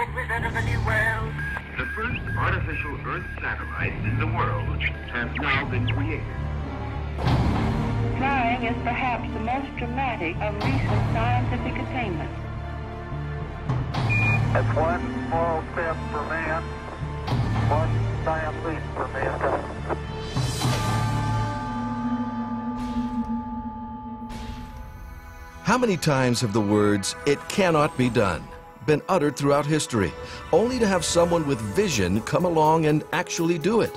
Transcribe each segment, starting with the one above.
wizard of a new world. The first artificial Earth satellite in the world has now been created. Flying is perhaps the most dramatic of recent scientific attainments. It's one small step for man, one giant leap for mankind. How many times have the words, "It cannot be done," been uttered throughout history, only to have someone with vision come along and actually do it?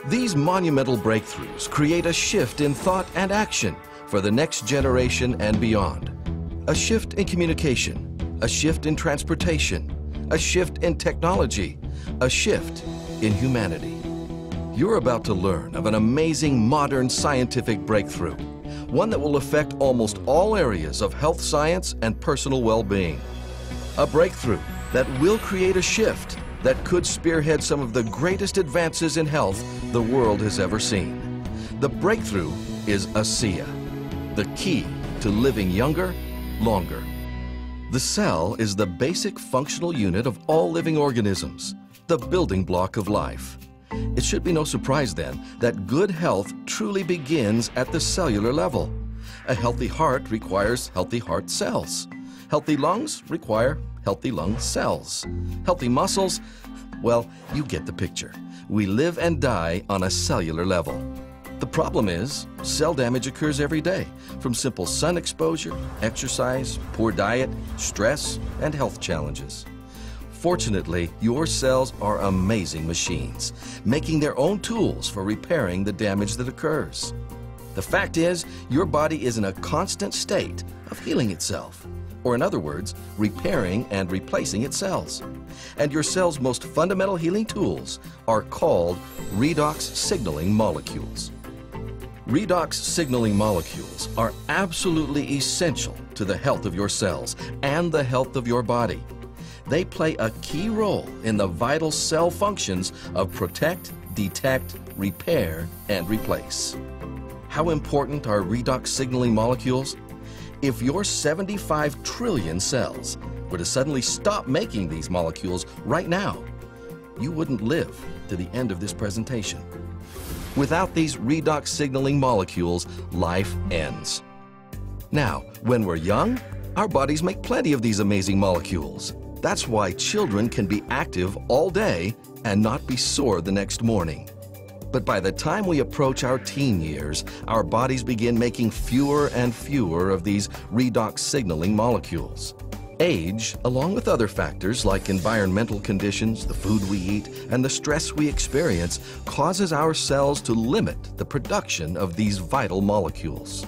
These monumental breakthroughs create a shift in thought and action for the next generation and beyond. A shift in communication, a shift in transportation, a shift in technology, a shift in humanity. You're about to learn of an amazing modern scientific breakthrough, one that will affect almost all areas of health science and personal well-being. A breakthrough that will create a shift that could spearhead some of the greatest advances in health the world has ever seen. The breakthrough is Asea, the key to living younger, longer. The cell is the basic functional unit of all living organisms, the building block of life. It should be no surprise then that good health truly begins at the cellular level. A healthy heart requires healthy heart cells. Healthy lungs require healthy lung cells. Healthy muscles, well, you get the picture. We live and die on a cellular level. The problem is, cell damage occurs every day from simple sun exposure, exercise, poor diet, stress, and health challenges. Fortunately, your cells are amazing machines, making their own tools for repairing the damage that occurs. The fact is, your body is in a constant state of healing itself, or in other words, repairing and replacing its cells. And your cell's most fundamental healing tools are called redox signaling molecules. Redox signaling molecules are absolutely essential to the health of your cells and the health of your body. They play a key role in the vital cell functions of protect, detect, repair, and replace. How important are redox signaling molecules? If your 75 trillion cells were to suddenly stop making these molecules right now, you wouldn't live to the end of this presentation. Without these redox signaling molecules, life ends. Now, when we're young, our bodies make plenty of these amazing molecules. That's why children can be active all day and not be sore the next morning. But by the time we approach our teen years, our bodies begin making fewer and fewer of these redox signaling molecules. Age, along with other factors like environmental conditions, the food we eat, and the stress we experience, causes our cells to limit the production of these vital molecules.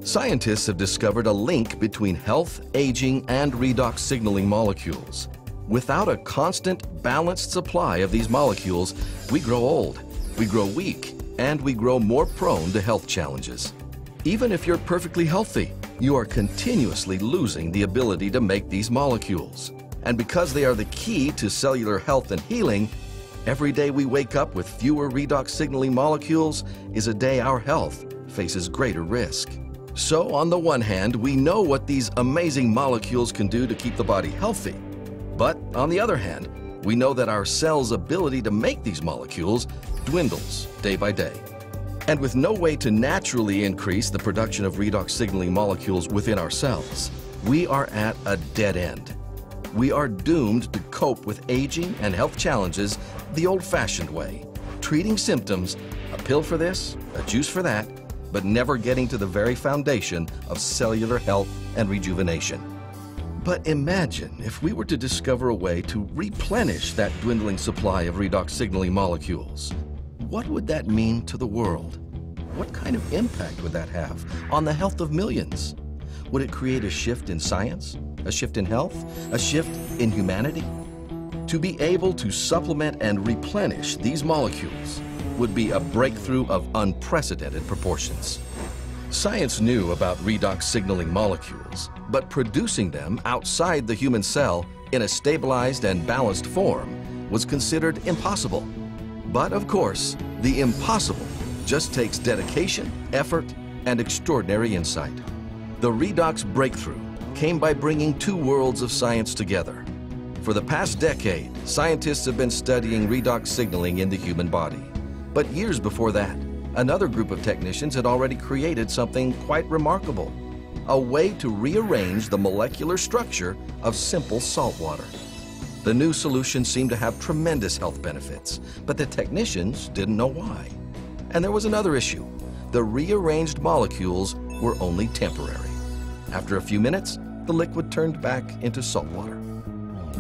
Scientists have discovered a link between health, aging, and redox signaling molecules. Without a constant, balanced supply of these molecules, we grow old, we grow weak, and we grow more prone to health challenges. Even if you're perfectly healthy, you are continuously losing the ability to make these molecules. And because they are the key to cellular health and healing, every day we wake up with fewer redox signaling molecules is a day our health faces greater risk. So on the one hand, we know what these amazing molecules can do to keep the body healthy. But on the other hand, we know that our cells' ability to make these molecules dwindles day by day. And with no way to naturally increase the production of redox signaling molecules within our cells, we are at a dead end. We are doomed to cope with aging and health challenges the old-fashioned way, treating symptoms, a pill for this, a juice for that, but never getting to the very foundation of cellular health and rejuvenation. But imagine if we were to discover a way to replenish that dwindling supply of redox signaling molecules. What would that mean to the world? What kind of impact would that have on the health of millions? Would it create a shift in science, a shift in health, a shift in humanity? To be able to supplement and replenish these molecules would be a breakthrough of unprecedented proportions. Science knew about redox signaling molecules, but producing them outside the human cell in a stabilized and balanced form was considered impossible. But of course, the impossible just takes dedication, effort, and extraordinary insight. The redox breakthrough came by bringing two worlds of science together. For the past decade, scientists have been studying redox signaling in the human body. But years before that, another group of technicians had already created something quite remarkable: a way to rearrange the molecular structure of simple salt water. The new solution seemed to have tremendous health benefits, but the technicians didn't know why. And there was another issue. The rearranged molecules were only temporary. After a few minutes, the liquid turned back into salt water.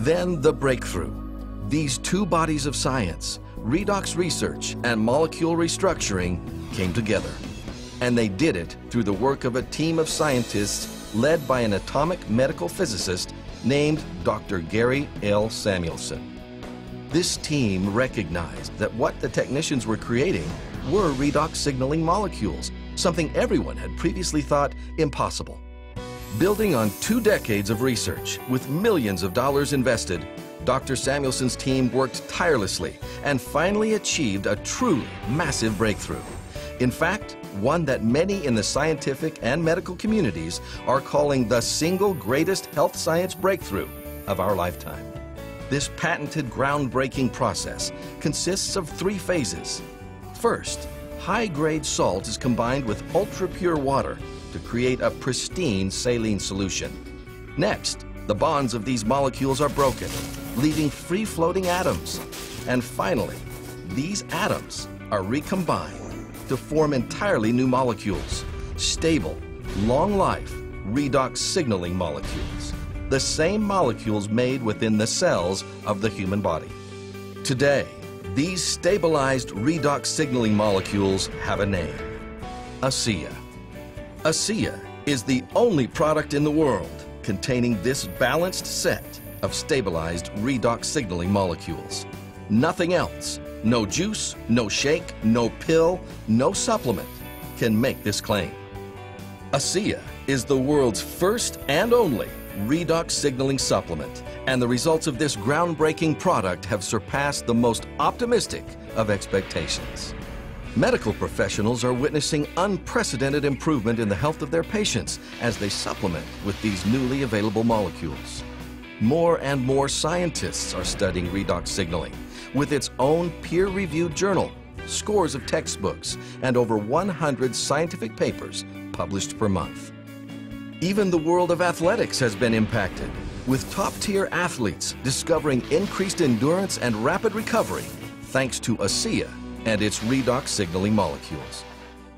Then the breakthrough. These two bodies of science, redox research and molecule restructuring, came together. And they did it through the work of a team of scientists led by an atomic medical physicist named Dr. Gary L. Samuelson. This team recognized that what the technicians were creating were redox signaling molecules, something everyone had previously thought impossible. Building on 2 decades of research with millions of dollars invested, Dr. Samuelson's team worked tirelessly and finally achieved a truly massive breakthrough. In fact, one that many in the scientific and medical communities are calling the single greatest health science breakthrough of our lifetime. This patented groundbreaking process consists of 3 phases. First, high-grade salt is combined with ultra-pure water to create a pristine saline solution. Next, the bonds of these molecules are broken, leaving free-floating atoms. And finally, these atoms are recombined to form entirely new molecules, stable, long-life, redox signaling molecules, the same molecules made within the cells of the human body. Today, these stabilized redox signaling molecules have a name: Asea. Asea is the only product in the world containing this balanced set of stabilized redox signaling molecules. Nothing else, no juice, no shake, no pill, no supplement can make this claim. Asea is the world's first and only redox signaling supplement, and the results of this groundbreaking product have surpassed the most optimistic of expectations. Medical professionals are witnessing unprecedented improvement in the health of their patients as they supplement with these newly available molecules. More and more scientists are studying redox signaling, with its own peer-reviewed journal, scores of textbooks, and over 100 scientific papers published per month. Even the world of athletics has been impacted, with top-tier athletes discovering increased endurance and rapid recovery thanks to Asea and its redox signaling molecules.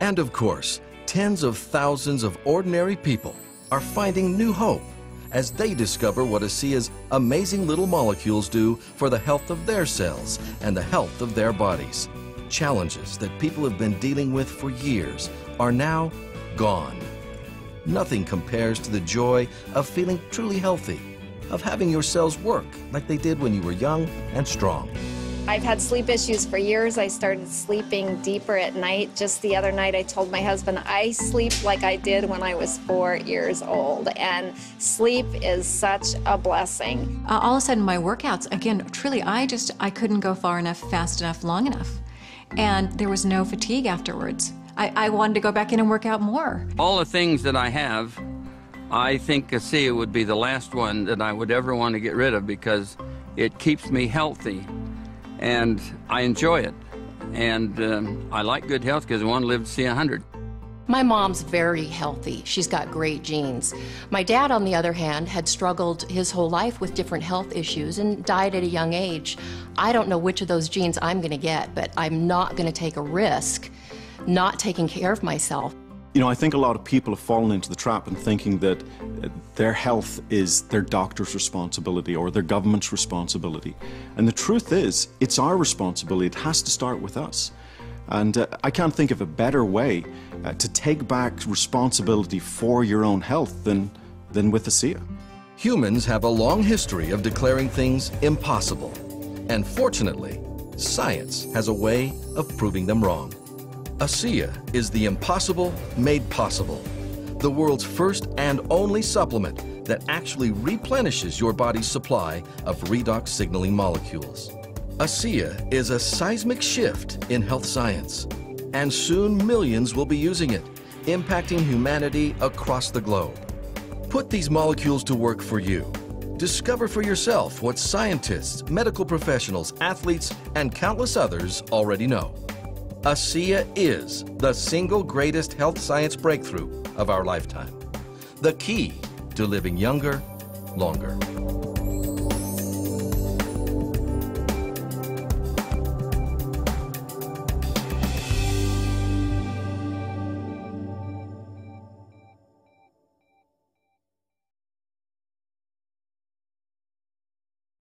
And of course, tens of thousands of ordinary people are finding new hope as they discover what Asea's amazing little molecules do for the health of their cells and the health of their bodies. Challenges that people have been dealing with for years are now gone. Nothing compares to the joy of feeling truly healthy, of having your cells work like they did when you were young and strong. I've had sleep issues for years. I started sleeping deeper at night. Just the other night I told my husband I sleep like I did when I was 4 years old, and sleep is such a blessing. All of a sudden my workouts, again, truly I couldn't go far enough, fast enough, long enough. And there was no fatigue afterwards. I wanted to go back in and work out more. All the things that I have, I think Asea would be the last one that I would ever want to get rid of, because it keeps me healthy and I enjoy it. And I like good health because I want to live to see 100. My mom's very healthy. She's got great genes. My dad, on the other hand, had struggled his whole life with different health issues and died at a young age. I don't know which of those genes I'm going to get, but I'm not going to take a risk not taking care of myself. You know, I think a lot of people have fallen into the trap in thinking that their health is their doctor's responsibility or their government's responsibility. And the truth is, it's our responsibility. It has to start with us. And I can't think of a better way to take back responsibility for your own health than with Asea. Humans have a long history of declaring things impossible. And fortunately, science has a way of proving them wrong. Asea is the impossible made possible, the world's first and only supplement that actually replenishes your body's supply of redox signaling molecules. Asea is a seismic shift in health science, and soon millions will be using it, impacting humanity across the globe. Put these molecules to work for you. Discover for yourself what scientists, medical professionals, athletes, and countless others already know. Asea is the single greatest health science breakthrough of our lifetime. The key to living younger, longer.